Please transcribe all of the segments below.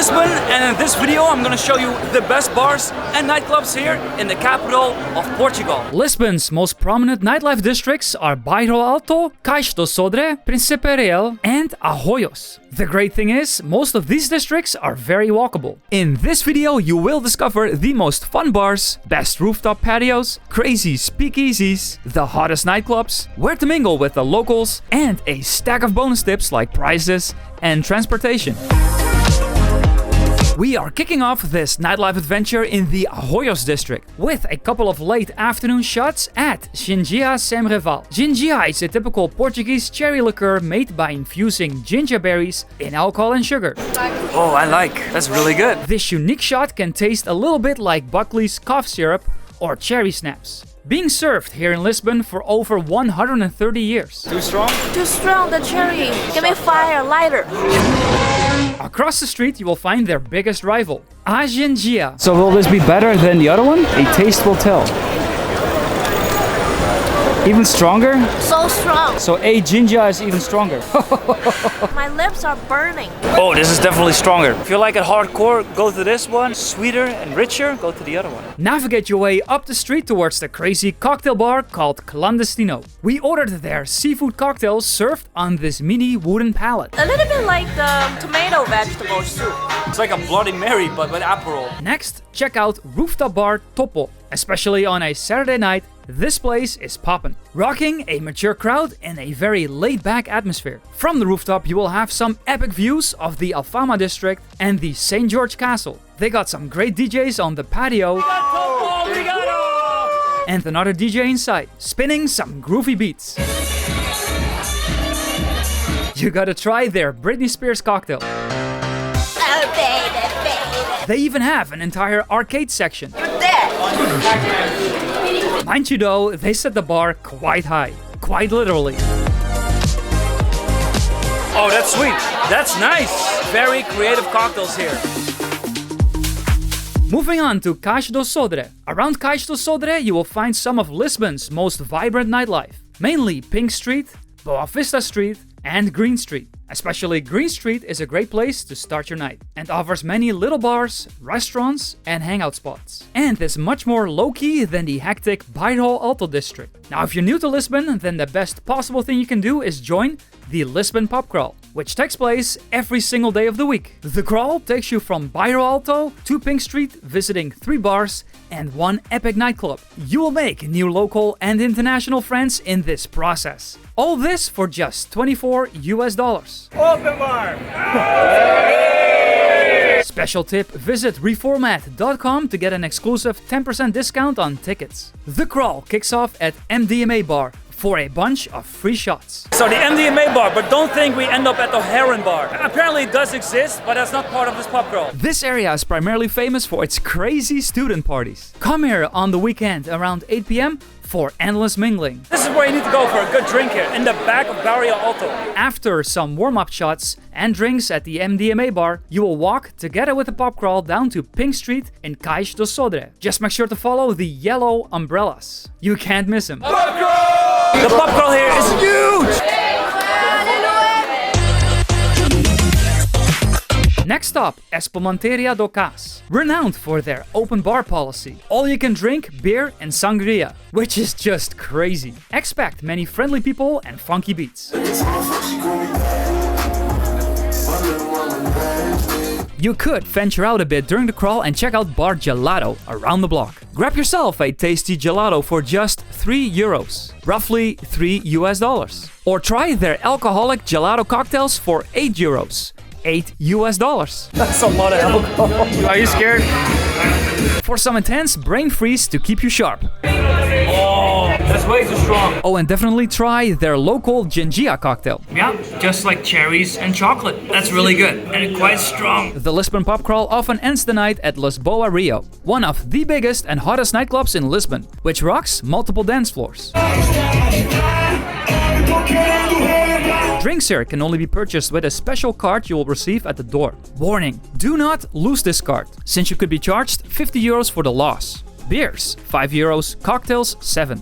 Lisbon, and in this video I'm gonna show you the best bars and nightclubs here in the capital of Portugal. Lisbon's most prominent nightlife districts are Bairro Alto, Cais do Sodré, Príncipe Real, and Arroios. The great thing is, most of these districts are very walkable. In this video you will discover the most fun bars, best rooftop patios, crazy speakeasies, the hottest nightclubs, where to mingle with the locals, and a stack of bonus tips like prizes and transportation. We are kicking off this nightlife adventure in the Arroios district with a couple of late afternoon shots at Ginjinha Sem Rival. Ginjinha is a typical Portuguese cherry liqueur made by infusing ginger berries in alcohol and sugar. Oh, I like. That's really good. This unique shot can taste a little bit like Buckley's cough syrup or cherry snaps. Being served here in Lisbon for over 130 years. Too strong? Too strong, the cherry. Give me fire, lighter. Across the street you will find their biggest rival, A Ginjinha. So will this be better than the other one? A taste will tell. Even stronger? So strong. So A Ginjinha is even stronger. My lips are burning. Oh, this is definitely stronger. If you like it hardcore, go to this one. Sweeter and richer, go to the other one. Navigate your way up the street towards the crazy cocktail bar called Klandestino. We ordered their seafood cocktails served on this mini wooden pallet. A little bit like the tomato vegetable soup. It's like a Bloody Mary, but with Aperol. Next, check out rooftop bar TOPO. Especially on a Saturday night, this place is poppin', rocking a mature crowd in a very laid-back atmosphere. From the rooftop you will have some epic views of the Alfama district and the St. George Castle. They got some great DJs on the patio and another DJ inside, spinning some groovy beats. You gotta try their Britney Spears cocktail. Oh, baby. They even have an entire arcade section. You're dead. Mind you though, they set the bar quite high. Quite literally. Oh, that's sweet. That's nice. Very creative cocktails here. Moving on to Cais do Sodré. Around Cais do Sodré you will find some of Lisbon's most vibrant nightlife. Mainly Pink Street, Boavista Street, and Green Street. Especially Green Street is a great place to start your night and offers many little bars, restaurants, and hangout spots. And is much more low-key than the hectic Bairro Alto district. Now if you're new to Lisbon, then the best possible thing you can do is join the Lisbon Pub Crawl, which takes place every single day of the week. The crawl takes you from Bairro Alto to Pink Street, visiting 3 bars and 1 epic nightclub. You will make new local and international friends in this process. All this for just $24 US. Open bar! Special tip, visit reformat.com to get an exclusive 10% discount on tickets. The crawl kicks off at MDMA Bar for a bunch of free shots. So the MDMA bar, but don't think we end up at the Heron bar. Apparently it does exist, but that's not part of this pub crawl. This area is primarily famous for its crazy student parties. Come here on the weekend around 8 PM for endless mingling. This is where you need to go for a good drink here, in the back of Bairro Alto. After some warm-up shots and drinks at the MDMA bar, you will walk together with the pub crawl down to Pink Street in Cais do Sodré. Just make sure to follow the yellow umbrellas. You can't miss them. The pub crawl here is huge! Next stop, Espumanteria do Cais, renowned for their open bar policy. All you can drink beer and sangria, which is just crazy. Expect many friendly people and funky beats. You could venture out a bit during the crawl and check out Bar Gelato around the block. Grab yourself a tasty gelato for just €3, roughly $3 US. Or try their alcoholic gelato cocktails for €8, $8 US. That's a lot of alcohol. Are you scared? For some intense brain freeze to keep you sharp. Oh, that's way too strong. Oh, and definitely try their local Ginjinha cocktail. Yeah, just like cherries and chocolate. That's really good and quite strong. The Lisbon Pub Crawl often ends the night at Lisboa Rio, one of the biggest and hottest nightclubs in Lisbon, which rocks multiple dance floors. Drinks here can only be purchased with a special card you will receive at the door. Warning, do not lose this card, since you could be charged €50 for the loss. Beers, €5, cocktails, 7.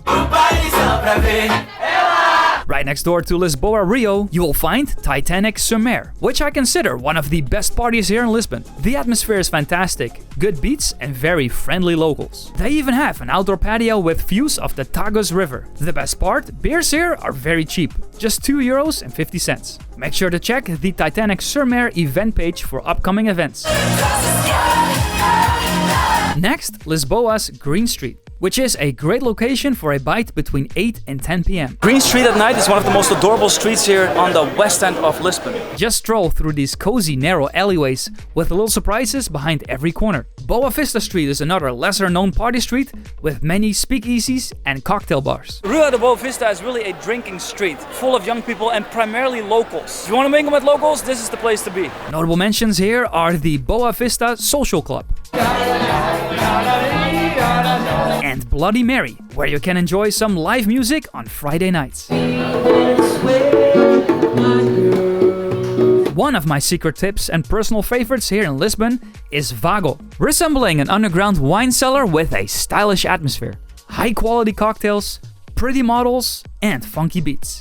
Right next door to Lisboa Rio, you will find Titanic Sur Mer, which I consider one of the best parties here in Lisbon. The atmosphere is fantastic, good beats and very friendly locals. They even have an outdoor patio with views of the Tagus River. The best part, beers here are very cheap, just €2.50. Make sure to check the Titanic Sur Mer event page for upcoming events. Next, Lisboa's Green Street, which is a great location for a bite between 8 and 10 p.m. Green Street at night is one of the most adorable streets here on the west end of Lisbon. Just stroll through these cozy, narrow alleyways with little surprises behind every corner. Boavista Street is another lesser-known party street with many speakeasies and cocktail bars. Rua de Boavista is really a drinking street, full of young people and primarily locals. If you want to mingle with locals, this is the place to be. Notable mentions here are the Boavista Social Club and Bloody Mary, where you can enjoy some live music on Friday nights. One of my secret tips and personal favorites here in Lisbon is Vago, resembling an underground wine cellar with a stylish atmosphere, high quality cocktails, pretty models, and funky beats.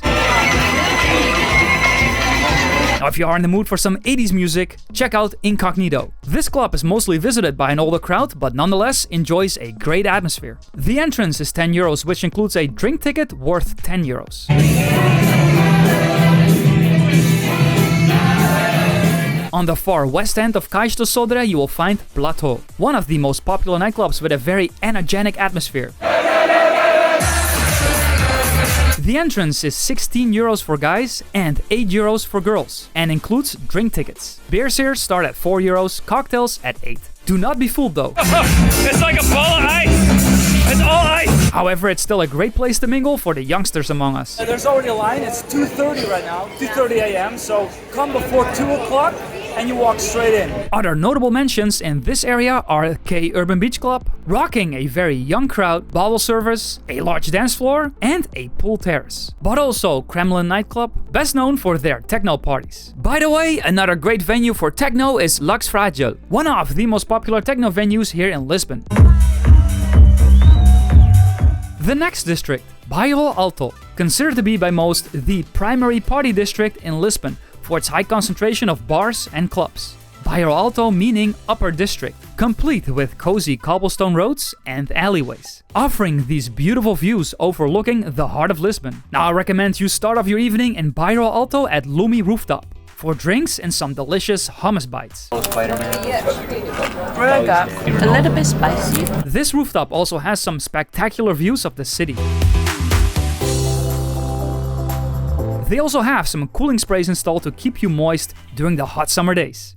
Now, if you are in the mood for some 80s music, check out Incognito. This club is mostly visited by an older crowd, but nonetheless enjoys a great atmosphere. The entrance is €10, which includes a drink ticket worth €10. On the far west end of Cais do Sodré, you will find Plateau, one of the most popular nightclubs with a very energetic atmosphere. The entrance is €16 for guys and €8 for girls, and includes drink tickets. Beers here start at €4, cocktails at €8. Do not be fooled though. It's like a ball of ice! It's all ice! However, it's still a great place to mingle for the youngsters among us. There's already a line, it's 2:30 right now, 2:30 a.m., so come before 2 o'clock and you walk straight in. Other notable mentions in this area are K Urban Beach Club, rocking a very young crowd, bottle service, a large dance floor, and a pool terrace. But also Kremlin nightclub, best known for their techno parties. By the way, another great venue for techno is LuxFragil, one of the most popular techno venues here in Lisbon. The next district, Bairro Alto, considered to be by most the primary party district in Lisbon for its high concentration of bars and clubs. Bairro Alto meaning upper district, complete with cozy cobblestone roads and alleyways, offering these beautiful views overlooking the heart of Lisbon. Now I recommend you start off your evening in Bairro Alto at Lumi Rooftop for drinks and some delicious hummus bites. A little bit spicy. This rooftop also has some spectacular views of the city. They also have some cooling sprays installed to keep you moist during the hot summer days.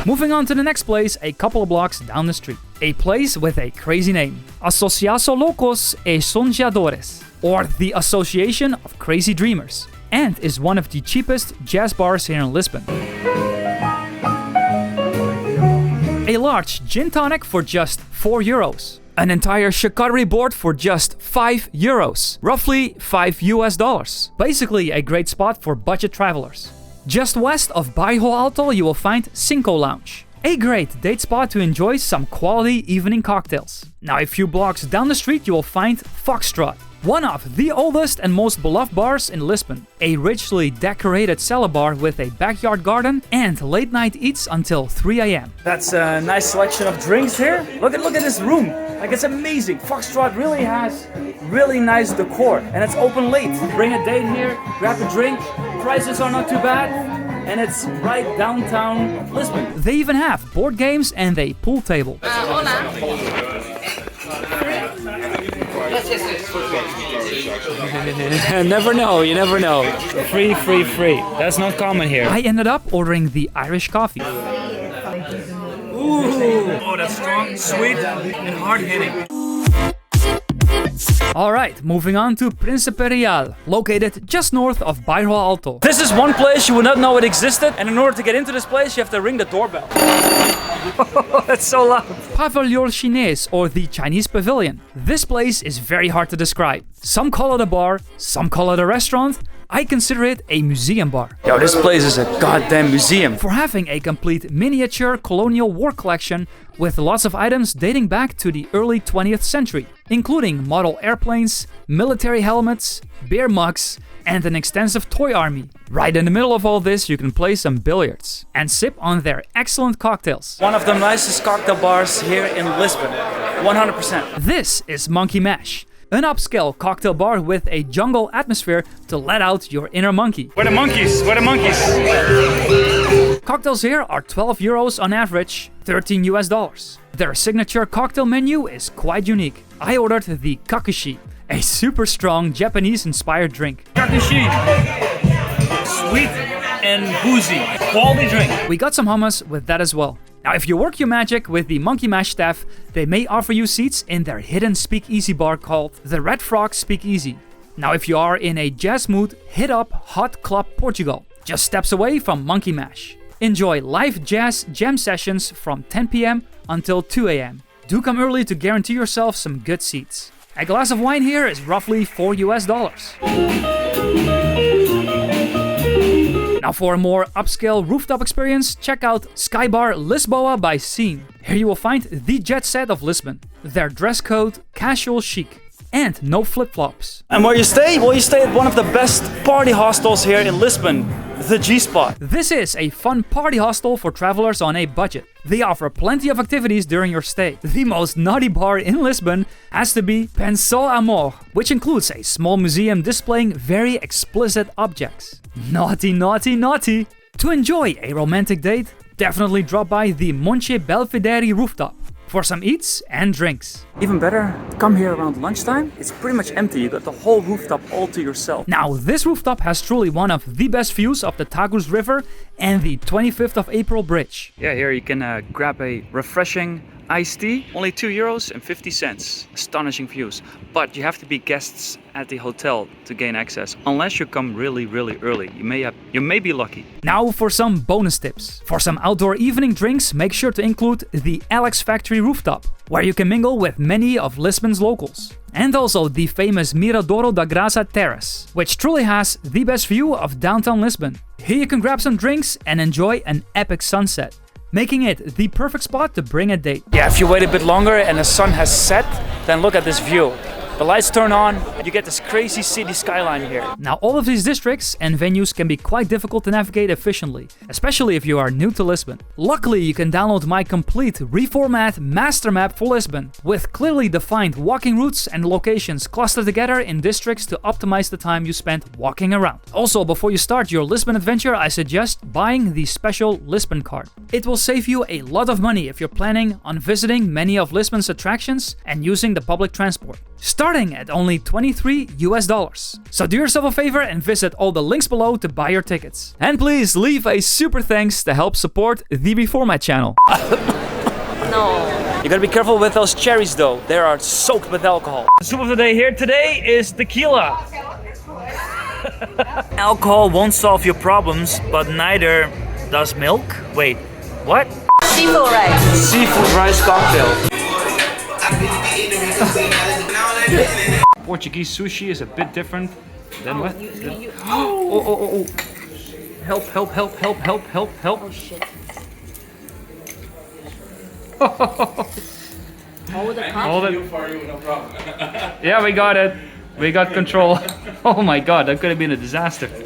Moving on to the next place, a couple of blocks down the street. A place with a crazy name. Associação Loucos e Sonhadores, or the Association of Crazy Dreamers, and is one of the cheapest jazz bars here in Lisbon. A large gin tonic for just €4. An entire charcuterie board for just €5, roughly $5. Basically a great spot for budget travelers. Just west of Bairro Alto you will find Cinco Lounge, a great date spot to enjoy some quality evening cocktails. Now a few blocks down the street you will find Foxtrot, one of the oldest and most beloved bars in Lisbon. A richly decorated cellar bar with a backyard garden and late night eats until 3 a.m. That's a nice selection of drinks here. Look at this room. Like, it's amazing. Foxtrot really has really nice decor, and it's open late. Bring a date here, grab a drink. Prices are not too bad, and it's right downtown Lisbon. They even have board games and a pool table. Never know, you never know. Free. That's not common here. I ended up ordering the Irish coffee. Ooh, oh, that's strong, sweet, and hard-hitting. Alright, moving on to Príncipe Real, located just north of Bairro Alto. This is one place you would not know it existed, and in order to get into this place, you have to ring the doorbell. That's so loud. Pavilhão Chinês, or the Chinese Pavilion. This place is very hard to describe. Some call it a bar, some call it a restaurant, I consider it a museum bar. Yo, this place is a goddamn museum. For having a complete miniature colonial war collection with lots of items dating back to the early 20th century, including model airplanes, military helmets, beer mugs, and an extensive toy army. Right in the middle of all this, you can play some billiards and sip on their excellent cocktails. One of the nicest cocktail bars here in Lisbon, 100%. This is Monkey Mash, an upscale cocktail bar with a jungle atmosphere to let out your inner monkey. Where the monkeys? Where the monkeys? Cocktails here are 12 euros on average, $13 US. Their signature cocktail menu is quite unique. I ordered the Kakushi, a super strong Japanese-inspired drink. Kakushi. Sweet and boozy. Quality drink. We got some hummus with that as well. Now, if you work your magic with the Monkey Mash staff, they may offer you seats in their hidden speakeasy bar called the Red Frog Speakeasy. Now, if you are in a jazz mood, hit up Hot Club Portugal, just steps away from Monkey Mash. Enjoy live jazz jam sessions from 10 p.m. until 2 a.m. Do come early to guarantee yourself some good seats. A glass of wine here is roughly $4 US. Now for a more upscale rooftop experience, check out Sky Bar Lisboa by Scene. Here you will find the jet set of Lisbon. Their dress code, casual chic, and no flip-flops. And where you stay? Well, you stay at one of the best party hostels here in Lisbon, the G-Spot. This is a fun party hostel for travelers on a budget. They offer plenty of activities during your stay. The most naughty bar in Lisbon has to be Pensou Amor, which includes a small museum displaying very explicit objects. Naughty, naughty, naughty! To enjoy a romantic date, definitely drop by the Monte Belvedere rooftop for some eats and drinks. Even better, come here around lunchtime. It's pretty much empty. You got the whole rooftop all to yourself. Now, this rooftop has truly one of the best views of the Tagus River and the 25th of April Bridge. Yeah, here you can grab a refreshing iced tea, only €2.50. Astonishing views. But you have to be guests at the hotel to gain access, unless you come really, really early. You may be lucky. Now for some bonus tips. For some outdoor evening drinks, make sure to include the Alex Factory rooftop, where you can mingle with many of Lisbon's locals. And also the famous Miradouro da Graça Terrace, which truly has the best view of downtown Lisbon. Here you can grab some drinks and enjoy an epic sunset, making it the perfect spot to bring a date. Yeah, if you wait a bit longer and the sun has set, then look at this view. The lights turn on, and you get this crazy city skyline here. Now, all of these districts and venues can be quite difficult to navigate efficiently, especially if you are new to Lisbon. Luckily, you can download my complete reformat master map for Lisbon, with clearly defined walking routes and locations clustered together in districts to optimize the time you spend walking around. Also, before you start your Lisbon adventure, I suggest buying the special Lisbon Card. It will save you a lot of money if you're planning on visiting many of Lisbon's attractions and using the public transport, starting at only $23 US. So do yourself a favor and visit all the links below to buy your tickets. And please leave a super thanks to help support the Reformat channel. No. You gotta be careful with those cherries though. They are soaked with alcohol. The soup of the day here today is tequila. Alcohol won't solve your problems, but neither does milk. Wait, what? Seafood rice. Seafood rice cocktail. Portuguese sushi is a bit different than what? Oh. Help. Oh shit. Hold the cup. Hold it. Yeah, we got it. We got control. Oh my god, that could have been a disaster.